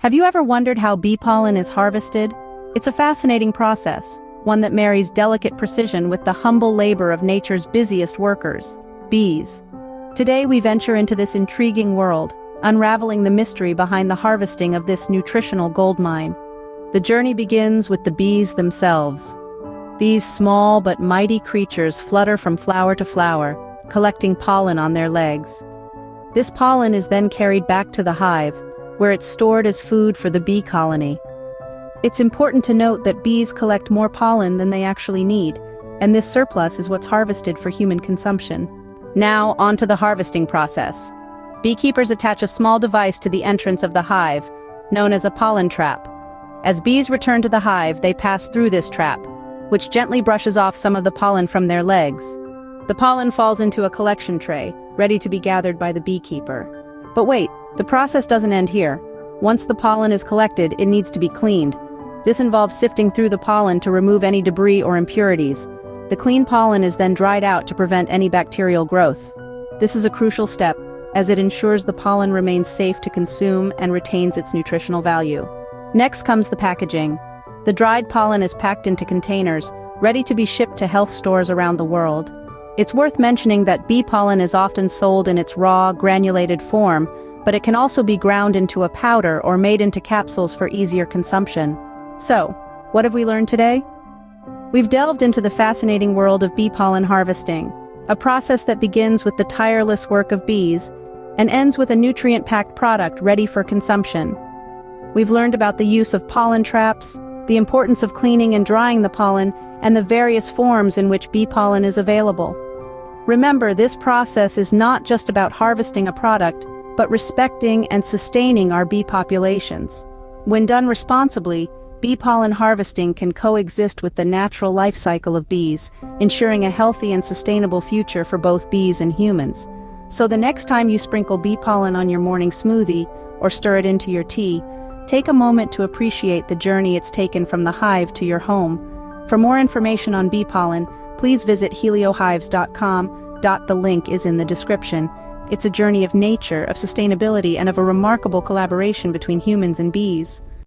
Have you ever wondered how bee pollen is harvested? It's a fascinating process, one that marries delicate precision with the humble labor of nature's busiest workers, bees. Today we venture into this intriguing world, unraveling the mystery behind the harvesting of this nutritional goldmine. The journey begins with the bees themselves. These small but mighty creatures flutter from flower to flower, collecting pollen on their legs. This pollen is then carried back to the hive, where it's stored as food for the bee colony. It's important to note that bees collect more pollen than they actually need, and this surplus is what's harvested for human consumption. Now, onto the harvesting process. Beekeepers attach a small device to the entrance of the hive, known as a pollen trap. As bees return to the hive, they pass through this trap, which gently brushes off some of the pollen from their legs. The pollen falls into a collection tray, ready to be gathered by the beekeeper. But wait, the process doesn't end here. Once the pollen is collected, it needs to be cleaned. This involves sifting through the pollen to remove any debris or impurities. The clean pollen is then dried out to prevent any bacterial growth. This is a crucial step, as it ensures the pollen remains safe to consume and retains its nutritional value. Next comes the packaging. The dried pollen is packed into containers, ready to be shipped to health stores around the world. It's worth mentioning that bee pollen is often sold in its raw, granulated form, but it can also be ground into a powder or made into capsules for easier consumption. So, what have we learned today? We've delved into the fascinating world of bee pollen harvesting, a process that begins with the tireless work of bees and ends with a nutrient-packed product ready for consumption. We've learned about the use of pollen traps, the importance of cleaning and drying the pollen, and the various forms in which bee pollen is available. Remember, this process is not just about harvesting a product, but respecting and sustaining our bee populations. When done responsibly, bee pollen harvesting can coexist with the natural life cycle of bees, ensuring a healthy and sustainable future for both bees and humans. So the next time you sprinkle bee pollen on your morning smoothie or stir it into your tea, take a moment to appreciate the journey it's taken from the hive to your home. For more information on bee pollen, please visit heliohives.com. The link is in the description. It's a journey of nature, of sustainability, and of a remarkable collaboration between humans and bees.